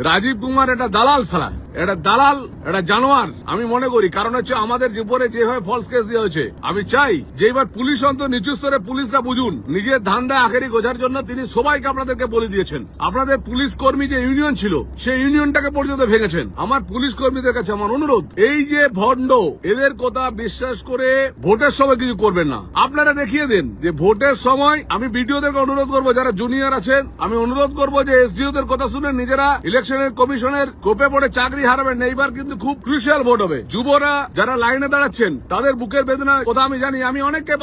রাজীব কুমার এটা দালাল ছাড়া, এটা দালাল, এটা জানোয়ার আমি মনে করি। কারণ হচ্ছে আমাদের উপরে যেভাবে ফলস কেস দেওয়া হয়েছে, আমি চাই যে এবার পুলিশ অন্তত নিচু স্তরে পুলিশরা বুঝুন, নিজের ধান্দা আখেরি গোছার জন্য তিনি সবাইকে আপনাদেরকে বলে দিয়েছেন। আপনাদের পুলিশ কর্মী যে ইউনিয়ন ছিল, সেই ইউনিয়নটাকে পর্যন্ত ভেঙেছেন। আমার পুলিশ কর্মীদের কাছে আমার অনুরোধ, এই যে ভণ্ড, এদের কথা বিশ্বাস করে ভোটের সময় কিছু করবেন না। আপনারা দেখিয়ে দেন যে ভোটের সময়, আমি বিডিওদেরকে অনুরোধ করবো, যারা জুনিয়র আছেন, আমি অনুরোধ করবো যে এসডিওদের কথা শুনে নিজেরা ইলেকশনের কমিশনের কোপে পড়ে চাকরি হারাবেন। এইবার কিন্তু খুব ক্রুশিয়াল ভোট হবে। যুবরা যারা লাইনে দাঁড়াচ্ছেন, তাদের বুকের বেদনা কথা আমি জানি। আমি অনেককে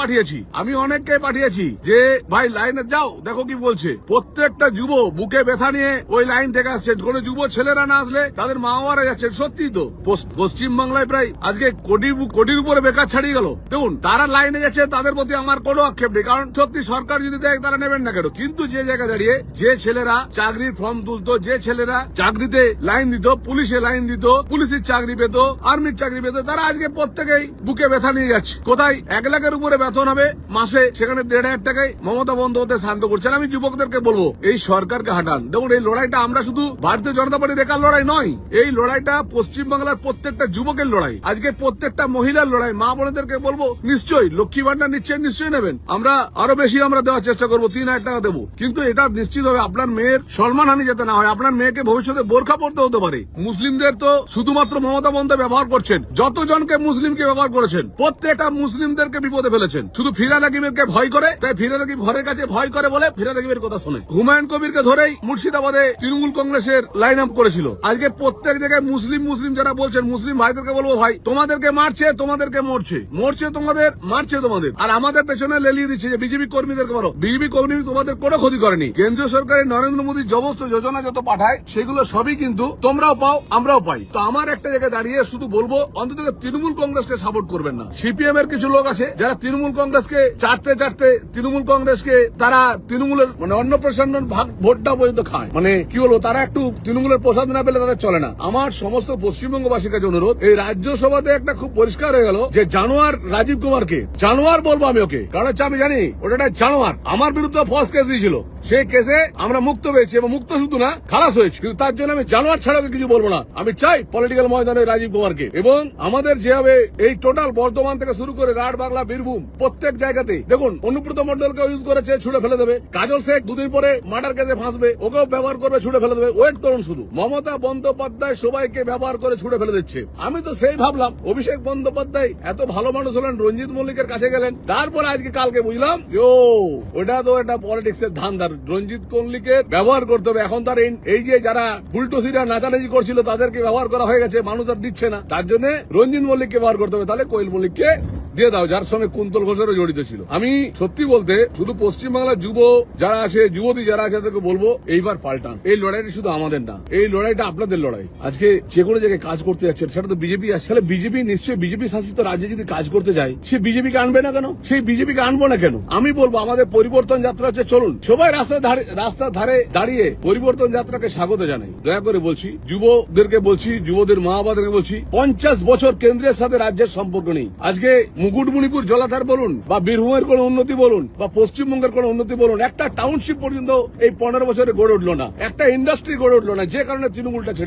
পাঠিয়েছি যে ভাই লাইনে যাও, দেখো কি বলছে। প্রত্যেকটা যুব বুকে ব্যথা নিয়ে ওই লাইন থেকে আসছেন। কোন যুব ছেলেরা না আসলে তাদের মা বাবারা যাচ্ছেন। সত্যি তো পশ্চিম বাংলায় প্রায় আজকে কোটির উপরে বেকার ছাড়িয়ে গেল। দেখুন তারা লাইনে যাচ্ছে, তাদের প্রতি আমার কোনো আক্ষেপ নেই। কারণ সত্যি সরকার যদি দেয় তারা নেবেন না কেন। কিন্তু যে জায়গায় দাঁড়িয়ে যে ছেলেরা চাকরির ফর্ম তুলতো, যে ছেলেরা চাকরিতে লাইন দিত, পুলিশে লাইন দিত, পুলিশের চাকরি পেত, আর্মির চাকরি পেত, তারা আজকে প্রত্যেকেই বুকে ব্যথা নিয়ে যাচ্ছে। কোথায় 1 লাখের উপরে বেতন হবে মাসে, সেখানে 1,500 টাকায় মমতা বন্দ্যোপাধ্যায় শান্ত করছেন। আমি যুবকদেরকে বলবো এই সরকারকে হাঁটান। দেখুন এই লড়াইটা আমরা শুধু ভারতীয় জনতা পার্টির একার লড়াই নয়, এই লড়াইটা পশ্চিমবাংলার প্রত্যেকটা যুবকের লড়াই, আজকে প্রত্যেকটা মহিলার লড়াই। মা বোনেদেরকে বলবো নিশ্চয়ই লক্ষ্মী ভান্ডার নিশ্চয়ই নেবেন, আমরা আরো বেশি আমরা দেওয়ার চেষ্টা করবো, 3,000 টাকা দেবো। কিন্তু এটা নিশ্চিত হবে আপনার মেয়ের সম্মানহানি যাতে না হয়। আপনার মেয়েকে ভবিষ্যতে বোরখা পড়তে হতে পারে। মুসলিমদের তো শুধুমাত্র মমতা বন্দ্যোপাধ্যায় ব্যবহার করছেন, যতজনকে মুসলিমকে ব্যবহার করেছেন প্রত্যেকটা মুসলিমদেরকে বিপদে ফেলেছেন। শুধু ফিরহাদ হাকিমেরকে ভয় করে, তাই ফিরহাদ হাকিম ঘরের কাছে ভয় করে বলে ফিরহাদ হাকিমের কথা শোনে। হুমায়ুন কবিরকে ধরেই মুর্শিদাবাদে তৃণমূল কংগ্রেসের লাইন আপ করেছিল। আজকে প্রত্যেক জায়গায় মুসলিম যারা বলছেন, মুসলিম ভাইদেরকে বলবো ভাই তোমাদেরকে মারছে, তোমাদেরকে মরছে তোমাদের, মারছে তোমাদের, আর আমাদের পেছনে লেলিয়ে দিচ্ছে যে বিজেপি কর্মীদেরকে মারো। বিজেপি কর্মী তোমাদের কোনো ক্ষতি করেনি। কেন্দ্রীয় সরকারের নরেন্দ্র মোদী সমস্ত যোজনা যত পাঠায় সেগুলো সবই কিন্তু তোমরাও পাও, আমরাও পাই। তো আমার একটা জায়গায় দাঁড়িয়ে শুধু বলবো অন্তত তৃণমূল কংগ্রেসকে সাপোর্ট করবেন না। সিপিএম এর কিছু লোক আছে যারা তৃণমূল কংগ্রেসকে চাটতে তৃণমূল কংগ্রেসকে তারা তৃণমূলের অন্ন প্রসন্ন ভাগ ভোটটা পর্যন্ত খায়। কি বলবো, তারা একটু তৃণমূলের প্রসাদ না পেলে তাদের চলে না। আমার সমস্ত পশ্চিমবঙ্গবাসীর কাছে অনুরোধ, এই রাজ্যসভাতে একটা খুব পরিষ্কার হয়ে গেল যে জানোয়ার রাজীব কুমারকে জানোয়ার বলবো আমি ওকে। কারণ হচ্ছে আমি জানি ওটা একটা জানোয়ার। আমার বিরুদ্ধে ফলস কেস দিয়েছিল, সেই কেসে আমরা মুক্ত পেয়েছি এবং মুক্ত শুধু না খালাস হয়েছে। কিন্তু তার জন্য আমি জানোয়ার ছাড়া কিছু বলবো না। আমি চাই পলিটিক্যাল ময়দানে রাজীব কুমারকে। এবং আমাদের যেভাবে এই টোটাল বর্ধমান থেকে শুরু করে রাট বাংলা বীরভূম প্রত্যেক জায়গাতে দেখুন, অনুব্রত মন্ডলকে ইউজ করেছে, ছুড়ে ফেলে দেবে। কাজল শেখ 2 দিন পরে মার্ডার কেসে ফাঁসবে, ওকেও ব্যবহার করবে, ছুড়ে ফেলে দেবে। ওয়েট করুন শুধু। মমতা বন্দ্যোপাধ্যায় সবাইকে ব্যবহার করে ছুড়ে ফেলে দিচ্ছে। আমি তো সেই ভাবলাম অভিষেক বন্দ্যোপাধ্যায় এত ভালো মানুষ হলেন, রঞ্জিত মল্লিকের কাছে গেলেন, তারপরে আজকে কালকে বুঝলাম ওটা তো একটা পলিটিক্স এর ধান্দার। রঞ্জিত মল্লিককে ব্যবহার করতে হবে। এখন তার এই যে যারা ফুলটসিরা নাচানাচি করছিল তাদেরকে ব্যবহার করা হয়ে গেছে, মানুষ আর দিচ্ছে না। তার জন্য রঞ্জিত মল্লিককে ব্যবহার করতে হবে। তাহলে কোয়েল মল্লিককে দিয়ে দাও, যার সঙ্গে কুন্তল ঘোষেরও জড়িত ছিল। আমি সত্যি বলতে শুধু পশ্চিমবাংলার যুব যারা আছে, যুবতী যারা আছে, তাদেরকে বলবো এইবার পাল্টান। এই লড়াইটা শুধু আমাদের না, এই লড়াইটা আপনাদের লড়াই। আজকে যে কোনো জায়গায় কাজ করতে যাচ্ছেন, সেটা তো বিজেপি আছে। বিজেপি নিশ্চয়ই বিজেপি শাসিত রাজ্যে যদি কাজ করতে যায়, সে বিজেপিকে আনবে না কেন? সেই বিজেপিকে আনবো না কেন? আমি বলবো আমাদের পরিবর্তন যাত্রা হচ্ছে, চলুন সবাই রাস্তার ধারে দাঁড়িয়ে পরিবর্তন যাত্রাকে স্বাগত জানাই। দয়া করে বলছি, যুবদেরকে বলছি, যুবদের মা বাবাদেরকে বলছি, 50 বছর কেন্দ্রের সাথে রাজ্যের সম্পর্ক নেই। আজকে মুকুটমণিপুর জলাধার বলুন, বা বীরভূমের কোন উন্নতি বলুন, বা পশ্চিমবঙ্গের কোন উন্নতি বলুন, একটা টাউনশিপ পর্যন্ত এই 15 বছরে গড়ে উঠলো না, একটা ইন্ডাস্ট্রি গড়ে উঠলো না, যে কারণে তৃণমূলটা ছেড়ে